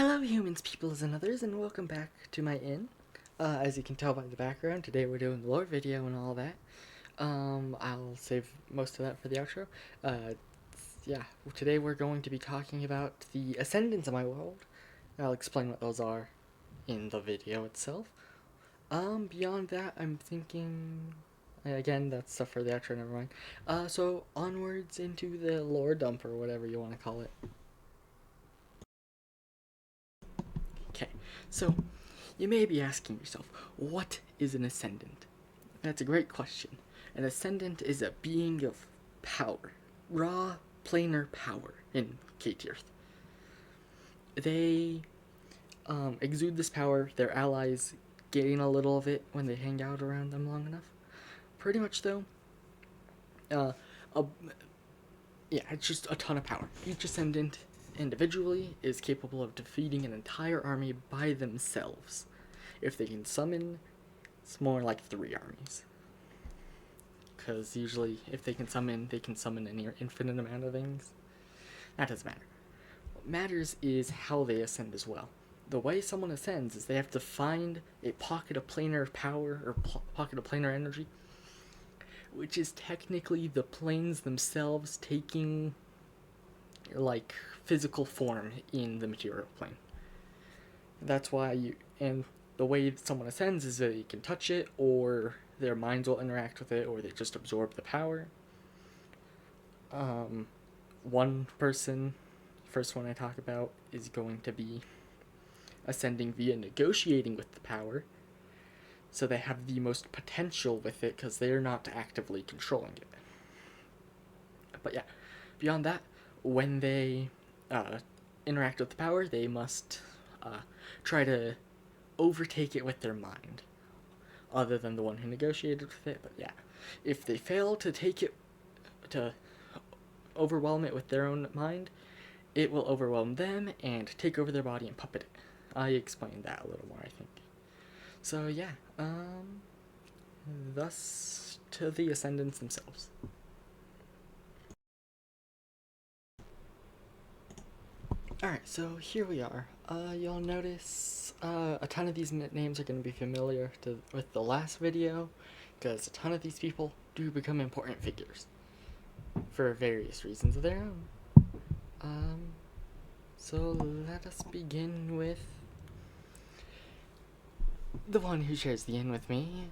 Hello humans, peoples, and others, and welcome back to my inn. As you can tell by the background, today we're doing the lore video and all that. I'll save most of that for the outro. Yeah, today we're going to be talking about the Ascendants of my world. I'll explain what those are in the video itself. Beyond that, I'm thinking... Again, that's stuff for the outro, never mind. So onwards into the lore dump, or whatever you want to call it. Okay, so you may be asking yourself, what is an Ascendant? That's a great question. An Ascendant is a being of power, raw, planar power in Kaytirth. They exude this power, their allies gain a little of it when they hang out around them long enough. Pretty much though, yeah, it's just a ton of power. Each Ascendant individually is capable of defeating an entire army by themselves. If they can summon, it's more like 3 armies. Because usually, if they can summon a near infinite amount of things. That doesn't matter. What matters is how they ascend as well. The way someone ascends is they have to find a pocket of planar power, or pocket of planar energy, which is technically the planes themselves taking, like, physical form in the material plane. That's why and the way someone ascends is that they can touch it, or their minds will interact with it, or they just absorb the power. One person, first one I talk about, is going to be ascending via negotiating with the power, so they have the most potential with it because they're not actively controlling it. But yeah, beyond that, when they interact with the power, they must try to overtake it with their mind, other than the one who negotiated with it. But yeah, if they fail to take it, to overwhelm it with their own mind, it will overwhelm them and take over their body and puppet it. I explained that a little more, I think. So yeah, thus to the Ascendants themselves. Alright, so here we are. You'll notice a ton of these names are going to be familiar with the last video, because a ton of these people do become important figures for various reasons of their own. So let us begin with the one who shares the inn with me,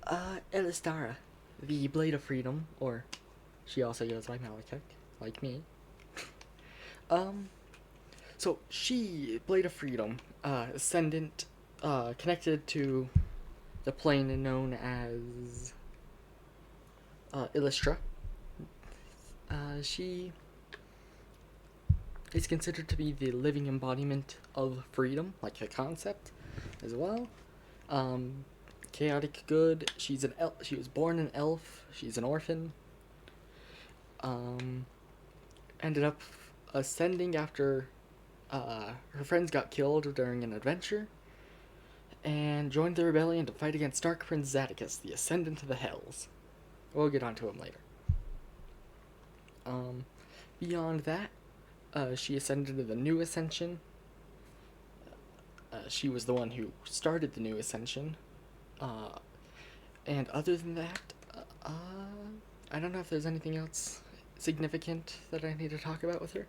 Elistara, the Blade of Freedom, or she also goes by Malachek, like me. So she, Blade of Freedom, Ascendant, connected to the plane known as Illustra. She is considered to be the living embodiment of freedom, like the concept, as well. Chaotic good. She's an elf. She was born an elf. She's an orphan. Ended up ascending after her friends got killed during an adventure, and joined the rebellion to fight against Dark Prince Zadicus, the Ascendant of the Hells. We'll get onto him later. Beyond that, she ascended to the New Ascension. She was the one who started the New Ascension. And other than that, I don't know if there's anything else significant that I need to talk about with her.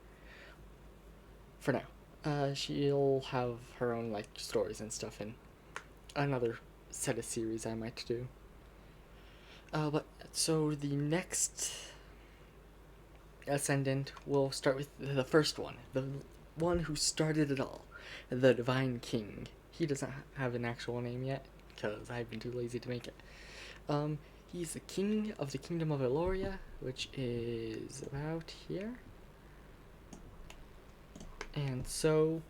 For now. She'll have her own, like, stories and stuff in another set of series I might do. But, so the next Ascendant, we'll start with the first one. The one who started it all. The Divine King. He doesn't have an actual name yet, because I've been too lazy to make it. He's the king of the Kingdom of Eloria, which is about here. And so,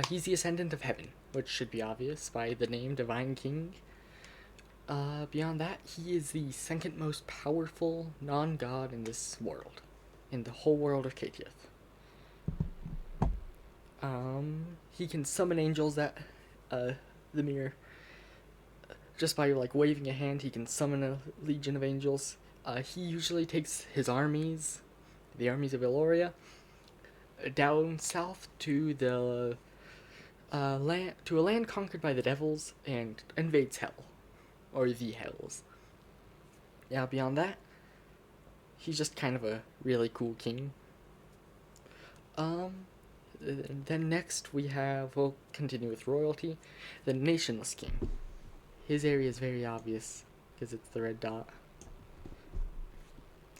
he's the Ascendant of Heaven, which should be obvious by the name Divine King. Beyond that, he is the second most powerful non-god in this world, in the whole world of Kaytirth. He can summon angels that, the mere, just by, like, waving a hand, he can summon a legion of angels. He usually takes his armies, the armies of Eloria, down south to the land to a land conquered by the devils and invades hell, or the hells. Now beyond that, he's just kind of a really cool king. Then next we'll continue with royalty, the nationless king. His area is very obvious because it's the red dot.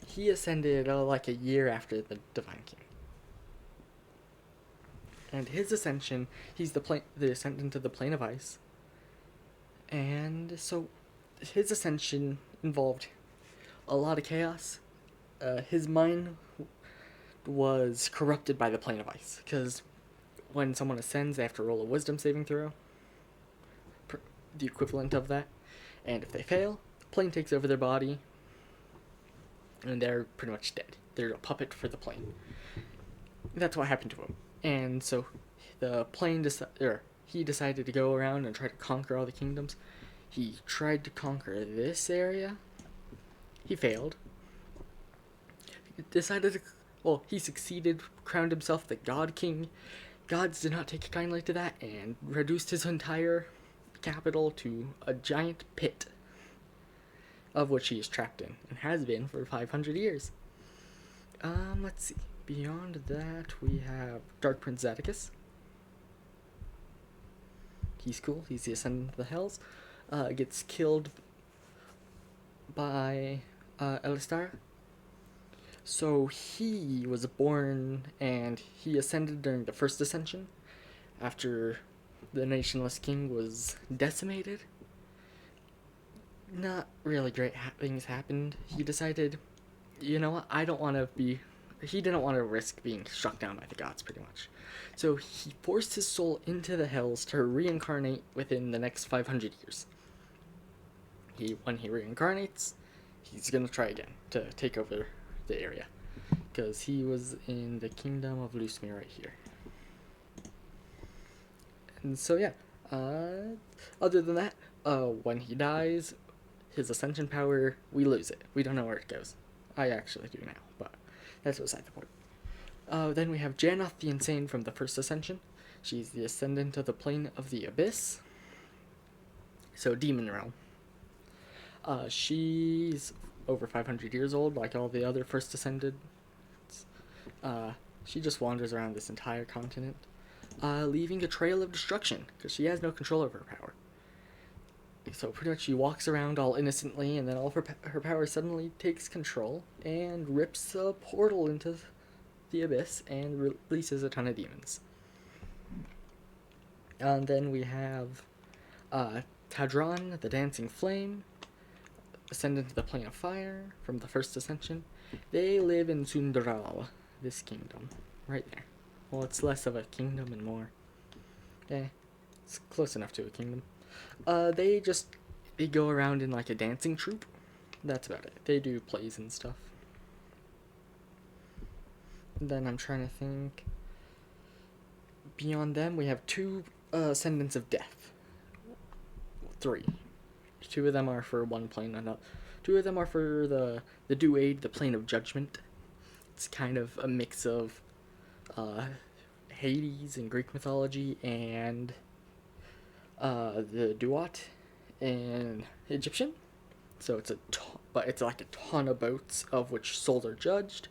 He ascended like a year after the divine king. And his ascension, he's the ascendant of the plane of ice. And so his ascension involved a lot of chaos. His mind was corrupted by the plane of ice, because when someone ascends, they have to roll a wisdom saving throw, the equivalent of that. And if they fail, the plane takes over their body, and they're pretty much dead. They're a puppet for the plane. That's what happened to him. And so the plane he decided to go around and try to conquer all the kingdoms. He tried to conquer this area. He failed. He succeeded, crowned himself the God King. Gods did not take kindly to that and reduced his entire capital to a giant pit, of which he is trapped in and has been for 500 years. Let's see. Beyond that, we have Dark Prince Zadicus. He's cool. He's the Ascendant of the Hells. Gets killed by Elistar. So he was born and he ascended during the first ascension, after the nationless king was decimated. Not really great things happened. He decided, you know what, he didn't want to risk being struck down by the gods, pretty much. So he forced his soul into the hells to reincarnate within the next 500 years. When he reincarnates, he's going to try again to take over the area, because he was in the kingdom of Lusmir right here. And so yeah, other than that, when he dies, his ascension power, we lose it. We don't know where it goes. I actually do now, but that's beside the point. Then we have Jannoth the Insane from the first ascension. She's the ascendant of the plane of the abyss, so demon realm. She's over 500 years old, like all the other first ascended. She just wanders around this entire continent, leaving a trail of destruction, because she has no control over her power. So pretty much she walks around all innocently, and then all of her power suddenly takes control and rips a portal into the abyss and releases a ton of demons. And then we have Tadran, the Dancing Flame, ascendant to the plane of fire from the first ascension. They live in Sundaral, this kingdom, right there. Well, it's less of a kingdom and more. It's close enough to a kingdom. They go around in like a dancing troupe. That's about it. They do plays and stuff. And then I'm trying to think. Beyond them, we have two ascendants of death. 3. 2 of them are for one plane, and 2 of them are for the Duade, the plane of judgment. It's kind of a mix of Hades in Greek mythology and the Duat in Egyptian. So it's it's like a ton of boats, of which souls are judged,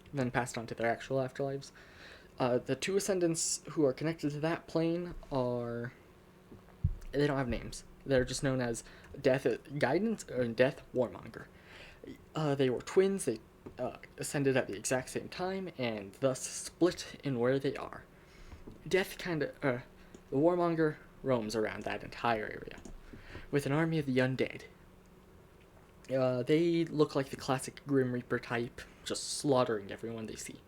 and then passed on to their actual afterlives. The 2 ascendants who are connected to that plane they don't have names. They're just known as Death Guidance or Death Warmonger. They were twins. They ascended at the exact same time, and thus split in where they are. Death the Warmonger roams around that entire area with an army of the undead. They look like the classic Grim Reaper type, just slaughtering everyone they see.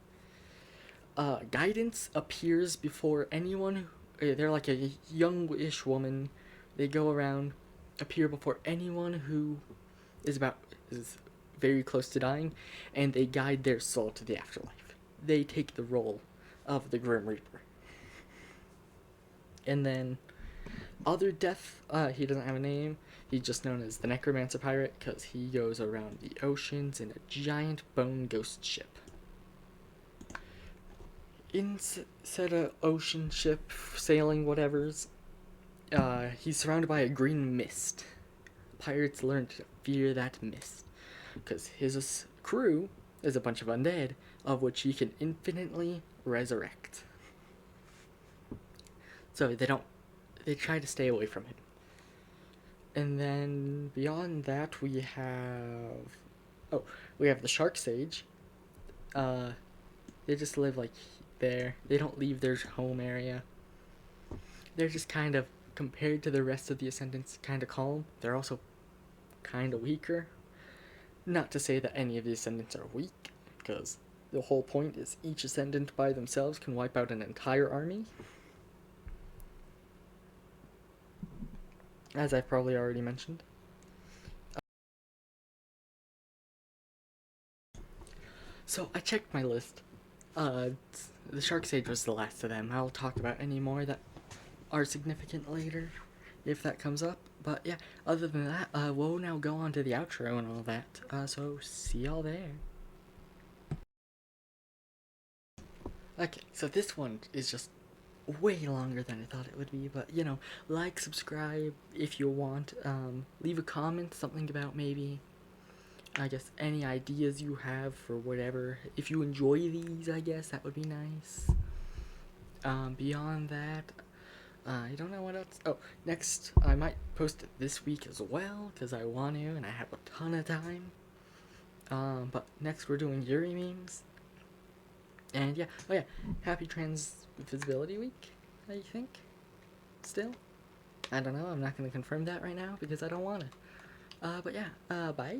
Guidance appears before anyone. They're like a youngish woman. They go around, appear before anyone who is very close to dying, and they guide their soul to the afterlife. They take the role of the Grim Reaper. And then other Death, he doesn't have a name. He's just known as the Necromancer Pirate, because he goes around the oceans in a giant bone ghost ship. Said a ocean ship, sailing whatever's, he's surrounded by a green mist. Pirates learn to fear that mist, because his crew is a bunch of undead, of which he can infinitely resurrect. So they try to stay away from him. And then beyond that, we have the Shark Sage. They just live like there. They don't leave their home area. They're just kind of, compared to the rest of the Ascendants, kind of calm. They're also kind of weaker. Not to say that any of the Ascendants are weak, because the whole point is each Ascendant by themselves can wipe out an entire army. As I've probably already mentioned. So I checked my list. The Shark Sage was the last of them. I'll talk about any more that are significant later, if that comes up. But yeah, other than that, we'll now go on to the outro and all that. So see y'all there. Okay, so this one is just way longer than I thought it would be, but like, subscribe if you want. Leave a comment, something about maybe, I guess, any ideas you have for whatever. If you enjoy these, I guess that would be nice. Beyond that, I don't know what else. Oh, next, I might post it this week as well, because I want to, and I have a ton of time. But next we're doing Yuri memes. And yeah, happy Trans Visibility Week, I think. Still? I don't know, I'm not going to confirm that right now, because I don't want to. But yeah, bye.